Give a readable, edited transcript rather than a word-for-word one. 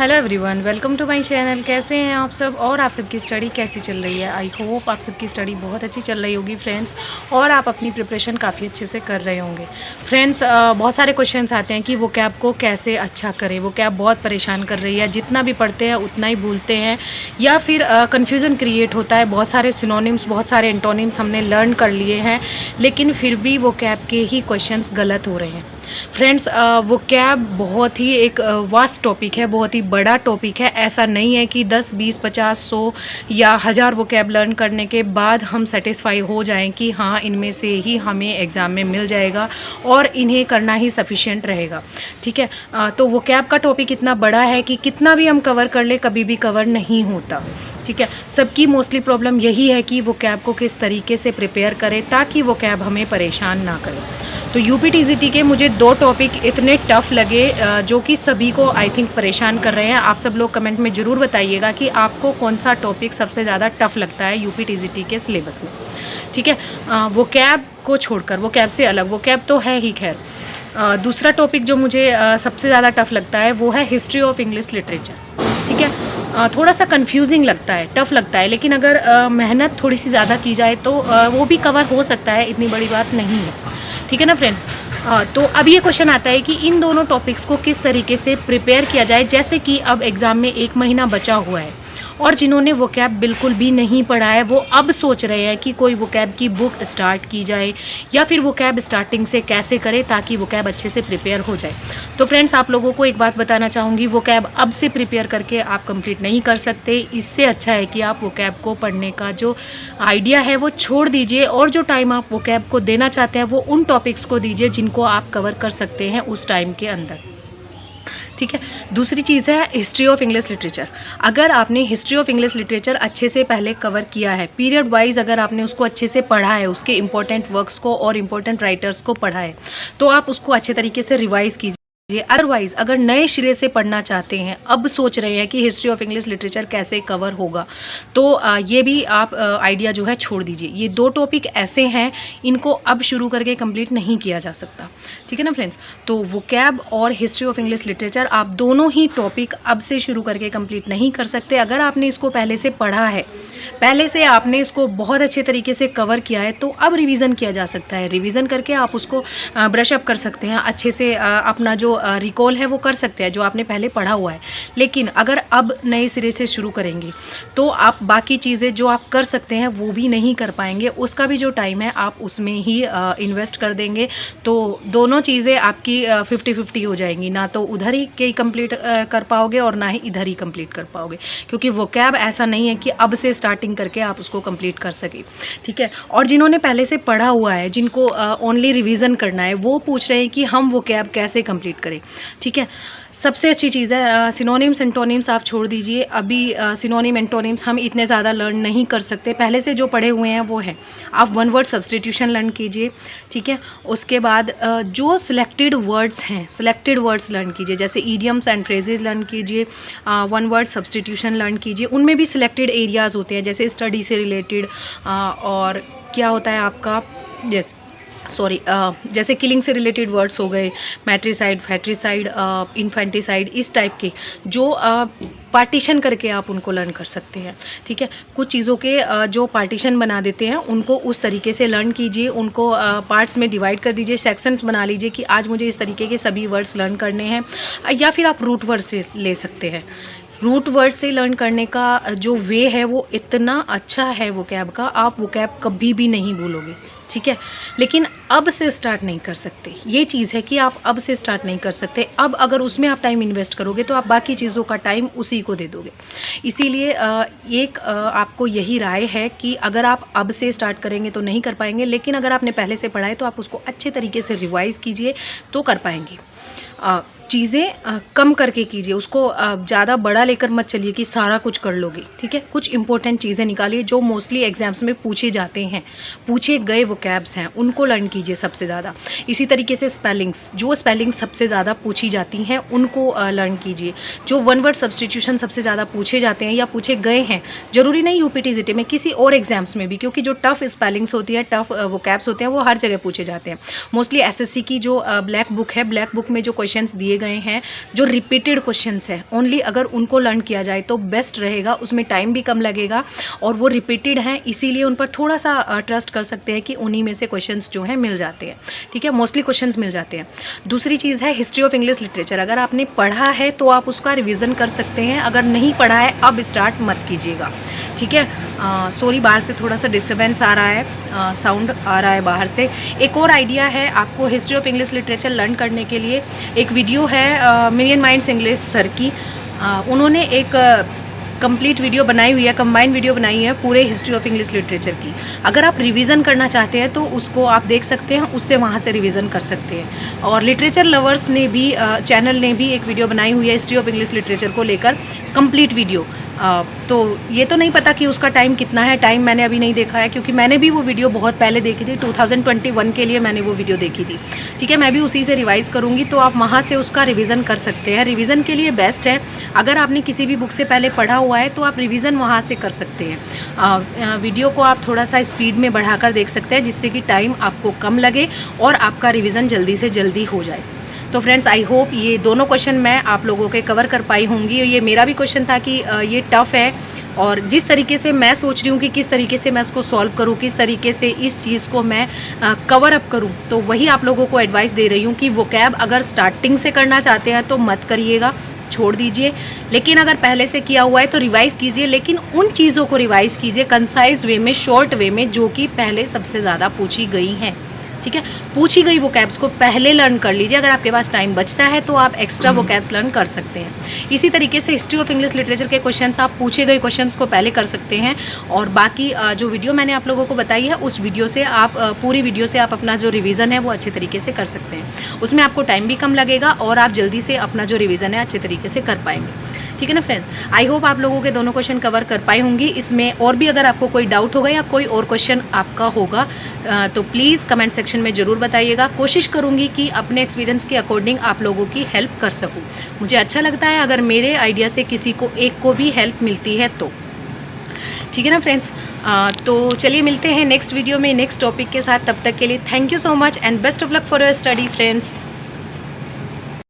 Hello everyone, welcome to my channel. कैसे हैं आप सब और आप सबकी स्टडी कैसी चल रही है? आई होप आप सबकी स्टडी बहुत अच्छी चल रही होगी फ्रेंड्स, और आप अपनी प्रिपरेशन काफ़ी अच्छे से कर रहे होंगे फ्रेंड्स। बहुत सारे क्वेश्चंस आते हैं कि वो कैब को कैसे अच्छा करें। वो कैब बहुत परेशान कर रही है, जितना भी पढ़ते हैं उतना ही भूलते हैं, या फिर कन्फ्यूज़न क्रिएट होता है। बहुत सारे सिनोनिम्स, बहुत सारे एंटोनिम्स हमने लर्न कर लिए हैं, लेकिन फिर भी वो कैब के ही क्वेश्चंस गलत हो रहे हैं फ्रेंड्स। वो कैब बहुत ही एक वास्ट टॉपिक है, बहुत ही बड़ा टॉपिक है। ऐसा नहीं है कि 10, 20, 50, 100 या 1000 वो कैब लर्न करने के बाद हम सेटिस्फाई हो जाएं कि हाँ इनमें से ही हमें एग्ज़ाम में मिल जाएगा और इन्हें करना ही सफिशिएंट रहेगा। ठीक है, तो वो कैब का टॉपिक इतना बड़ा है कि कितना भी हम कवर कर ले कभी भी कवर नहीं होता। ठीक है, सबकी मोस्टली प्रॉब्लम यही है कि वो कैब को किस तरीके से प्रिपेयर करें ताकि वो कैब हमें परेशान ना करे। तो यूपीटीजीटी के मुझे 2 टॉपिक इतने टफ़ लगे जो कि सभी को आई थिंक परेशान कर रहे हैं। आप सब लोग कमेंट में ज़रूर बताइएगा कि आपको कौन सा टॉपिक सबसे ज़्यादा टफ़ लगता है यूपीटीजीटी के सिलेबस में। ठीक है, वो कैब को छोड़कर, वो कैब से अलग, वो कैब तो है ही खैर। दूसरा टॉपिक जो मुझे सबसे ज़्यादा टफ़ लगता है वो है हिस्ट्री ऑफ इंग्लिश लिटरेचर। ठीक है, थोड़ा सा कंफ्यूजिंग लगता है, टफ़ लगता है, लेकिन अगर मेहनत थोड़ी सी ज़्यादा की जाए तो वो भी कवर हो सकता है, इतनी बड़ी बात नहीं है। ठीक है ना फ्रेंड्स। तो अब ये क्वेश्चन आता है कि इन दोनों टॉपिक्स को किस तरीके से प्रिपेयर किया जाए। जैसे कि अब एग्ज़ाम में 1 महीना बचा हुआ है और जिन्होंने वो कैब बिल्कुल भी नहीं पढ़ा है वो अब सोच रहे हैं कि कोई वो कैब की बुक स्टार्ट की जाए या फिर वो कैब स्टार्टिंग से कैसे करें ताकि वो कैब अच्छे से प्रिपेयर हो जाए। तो फ्रेंड्स, आप लोगों को एक बात बताना चाहूँगी, वो कैब अब से प्रिपेयर करके आप कंप्लीट नहीं कर सकते। इससे अच्छा है कि आप वो कैब को पढ़ने का जो आइडिया है वो छोड़ दीजिए और जो टाइम आप वो कैब को देना चाहते हैं वो उन टॉपिक्स को दीजिए जिनको आप कवर कर सकते हैं उस टाइम के अंदर। ठीक है, दूसरी चीज़ है हिस्ट्री ऑफ इंग्लिश लिटरेचर। अगर आपने हिस्ट्री ऑफ इंग्लिश लिटरेचर अच्छे से पहले कवर किया है, पीरियड वाइज अगर आपने उसको अच्छे से पढ़ा है, उसके इंपॉर्टेंट वर्क्स को और इम्पोर्टेंट राइटर्स को पढ़ा है, तो आप उसको अच्छे तरीके से रिवाइज़ कीजिए। अदरवाइज अगर नए सिरे से पढ़ना चाहते हैं, अब सोच रहे हैं कि हिस्ट्री ऑफ इंग्लिश लिटरेचर कैसे कवर होगा, तो ये भी आप आइडिया जो है छोड़ दीजिए। ये 2 टॉपिक ऐसे हैं, इनको अब शुरू करके कंप्लीट नहीं किया जा सकता। ठीक है ना फ्रेंड्स। तो वोकैब और हिस्ट्री ऑफ इंग्लिश लिटरेचर आप दोनों ही टॉपिक अब से शुरू करके कंप्लीट नहीं कर सकते। अगर आपने इसको पहले से पढ़ा है, पहले से आपने इसको बहुत अच्छे तरीके से कवर किया है, तो अब रिवीजन किया जा सकता है। रिवीजन करके आप उसको ब्रश अप कर सकते हैं, अच्छे से अपना जो रिकॉल है वो कर सकते हैं जो आपने पहले पढ़ा हुआ है। लेकिन अगर अब नए सिरे से शुरू करेंगे तो आप बाकी चीज़ें जो आप कर सकते हैं वो भी नहीं कर पाएंगे। उसका भी जो टाइम है आप उसमें ही इन्वेस्ट कर देंगे, तो दोनों चीज़ें आपकी 50-50 हो जाएंगी। ना तो उधर ही के कंप्लीट कर पाओगे और ना ही इधर ही कंप्लीट कर पाओगे, क्योंकि वो कैब ऐसा नहीं है कि अब से स्टार्टिंग करके आप उसको कंप्लीट कर सके। ठीक है, और जिन्होंने पहले से पढ़ा हुआ है, जिनको ओनली रिवीजन करना है, वो पूछ रहे हैं कि हम वो कैब कैसे कंप्लीट करें। ठीक है, सबसे अच्छी चीज़ है सिनोनिम्स एंटोनिम्स आप छोड़ दीजिए। अभी सिनोनिम एंटोनिम्स हम इतने ज़्यादा लर्न नहीं कर सकते, पहले से जो पढ़े हुए हैं वो है। आप 1 वर्ड सब्स्टिट्यूशन लर्न कीजिए। ठीक है, उसके बाद जो सिलेक्टेड वर्ड्स हैं, सिलेक्टेड वर्ड्स लर्न कीजिए, जैसे ईडियम्स एंड फ्रेजेस लर्न कीजिए। 1 वर्ड सब्स्टिट्यूशन लर्न कीजिए। उनमें भी सिलेक्टेड एरियाज़ होते हैं, जैसे स्टडी से रिलेटेड और क्या होता है आपका, जैसे किलिंग से रिलेटेड वर्ड्स हो गए, मैट्रिसाइड, फैट्रिसाइड, इन्फेंटिसाइड, इस टाइप के जो पार्टीशन करके आप उनको लर्न कर सकते हैं। ठीक है, कुछ चीज़ों के जो पार्टीशन बना देते हैं उनको उस तरीके से लर्न कीजिए, उनको पार्ट्स में डिवाइड कर दीजिए, सेक्शंस बना लीजिए कि आज मुझे इस तरीके के सभी वर्ड्स लर्न करने हैं। या फिर आप रूट वर्ड से ले सकते हैं। रूट वर्ड से लर्न करने का जो वे है वो इतना अच्छा है वो कैब का, आप वो कैब कभी भी नहीं भूलोगे। ठीक है, लेकिन अब से स्टार्ट नहीं कर सकते। ये चीज़ है कि आप अब से स्टार्ट नहीं कर सकते। अब अगर उसमें आप टाइम इन्वेस्ट करोगे तो आप बाकी चीज़ों का टाइम उसी को दे दोगे। इसीलिए आपको यही राय है कि अगर आप अब से स्टार्ट करेंगे तो नहीं कर पाएंगे, लेकिन अगर आपने पहले से पढ़ा है तो आप उसको अच्छे तरीके से रिवाइज़ कीजिए तो कर पाएंगे। चीज़ें कम करके कीजिए, उसको ज़्यादा बड़ा लेकर मत चलिए कि सारा कुछ कर लोगे। ठीक है, कुछ इंपॉर्टेंट चीज़ें निकालिए जो मोस्टली एग्जाम्स में पूछे जाते हैं, पूछे गए वो कैब्स हैं, उनको लर्न कीजिए। कीजिए सबसे ज़्यादा। इसी तरीके से स्पेलिंग्स, जो स्पेलिंग्स सबसे ज़्यादा पूछी जाती हैं उनको लर्न कीजिए। जो वन वर्ड सब्सटीट्यूशन सबसे ज़्यादा पूछे जाते हैं या पूछे गए हैं, ज़रूरी नहीं यूपीटी जीटी में, किसी और एग्जाम्स में भी, क्योंकि जो टफ़ स्पेलिंग्स होती है, टफ़ वोकैब्स होते हैं, वो हर जगह पूछे जाते हैं। मोस्टली एसएससी की जो ब्लैक बुक है, ब्लैक बुक में जो क्वेश्चंस दिए गए हैं, जो रिपीटेड क्वेश्चंस हैं, ओनली अगर उनको लर्न किया जाए तो बेस्ट रहेगा। उसमें टाइम भी कम लगेगा और वो रिपीटेड हैं, इसीलिए उन पर थोड़ा सा ट्रस्ट कर सकते हैं कि उन्हीं में से क्वेश्चंस जो हैं मिल जाते हैं। ठीक है, मोस्टली क्वेश्चंस मिल जाते हैं। दूसरी चीज़ है हिस्ट्री ऑफ इंग्लिश लिटरेचर। अगर आपने पढ़ा है तो आप उसका रिवीजन कर सकते हैं, अगर नहीं पढ़ा है अब स्टार्ट मत कीजिएगा। ठीक है, सॉरी बाहर से थोड़ा सा डिस्टर्बेंस आ रहा है, साउंड आ रहा है बाहर से। एक और आइडिया है आपको history of English literature learn करने के लिए, एक वीडियो है मिलियन माइंड्स इंग्लिश सर की, उन्होंने एक कंप्लीट वीडियो बनाई हुई है, कंबाइंड वीडियो बनाई है पूरे हिस्ट्री ऑफ इंग्लिश लिटरेचर की। अगर आप रिवीजन करना चाहते हैं तो उसको आप देख सकते हैं, उससे वहाँ से रिवीजन कर सकते हैं। और लिटरेचर लवर्स ने भी चैनल ने भी एक वीडियो बनाई हुई है हिस्ट्री ऑफ इंग्लिश लिटरेचर को लेकर, कंप्लीट वीडियो। तो ये तो नहीं पता कि उसका टाइम कितना है, टाइम मैंने अभी नहीं देखा है, क्योंकि मैंने भी वो वीडियो बहुत पहले देखी थी, 2021 के लिए मैंने वो वीडियो देखी थी। ठीक है, मैं भी उसी से रिवाइज़ करूँगी, तो आप वहाँ से उसका रिवीजन कर सकते हैं। रिवीजन के लिए बेस्ट है, अगर आपने किसी भी बुक से पहले पढ़ा हुआ है तो आप रिवीजन वहाँ से कर सकते हैं। वीडियो को आप थोड़ा सा स्पीड में बढ़ाकर देख सकते हैं, जिससे कि टाइम आपको कम लगे और आपका रिवीजन जल्दी से जल्दी हो जाए। तो फ्रेंड्स, आई होप ये दोनों क्वेश्चन मैं आप लोगों के कवर कर पाई होंगी। ये मेरा भी क्वेश्चन था कि ये टफ़ है, और जिस तरीके से मैं सोच रही हूँ कि किस तरीके से मैं इसको सॉल्व करूँ, किस तरीके से इस चीज़ को मैं कवर अप करूँ, तो वही आप लोगों को एडवाइस दे रही हूँ कि वोकैब अगर स्टार्टिंग से करना चाहते हैं तो मत करिएगा, छोड़ दीजिए। लेकिन अगर पहले से किया हुआ है तो रिवाइज़ कीजिए, लेकिन उन चीज़ों को रिवाइज़ कीजिए कंसाइज वे में, शॉर्ट वे में, जो कि पहले सबसे ज़्यादा पूछी गई हैं। ठीक है, पूछी गई वोकैब्स को पहले लर्न कर लीजिए। अगर आपके पास टाइम बचता है तो आप एक्स्ट्रा वोकैब्स लर्न कर सकते हैं। इसी तरीके से हिस्ट्री ऑफ इंग्लिश लिटरेचर के क्वेश्चंस आप पूछे गए क्वेश्चंस को पहले कर सकते हैं, और बाकी जो वीडियो मैंने आप लोगों को बताई है उस वीडियो से आप पूरी वीडियो से आप अपना जो रिवीजन है वो अच्छे तरीके से कर सकते हैं। उसमें आपको टाइम भी कम लगेगा और आप जल्दी से अपना जो रिवीजन है अच्छे तरीके से कर पाएंगे। ठीक है ना फ्रेंड्स, आई होप आप लोगों के दोनों क्वेश्चन कवर कर पाई होंगी। इसमें और भी अगर आपको कोई डाउट होगा या कोई और क्वेश्चन आपका होगा तो प्लीज़ कमेंट सेक्शन में ज़रूर बताइएगा। कोशिश करूँगी कि अपने एक्सपीरियंस के अकॉर्डिंग आप लोगों की हेल्प कर सकूँ। मुझे अच्छा लगता है अगर मेरे आइडिया से किसी को एक को भी हेल्प मिलती है तो। ठीक है ना फ्रेंड्स, तो चलिए मिलते हैं नेक्स्ट वीडियो में नेक्स्ट टॉपिक के साथ। तब तक के लिए thank you so much and best of luck for your study friends.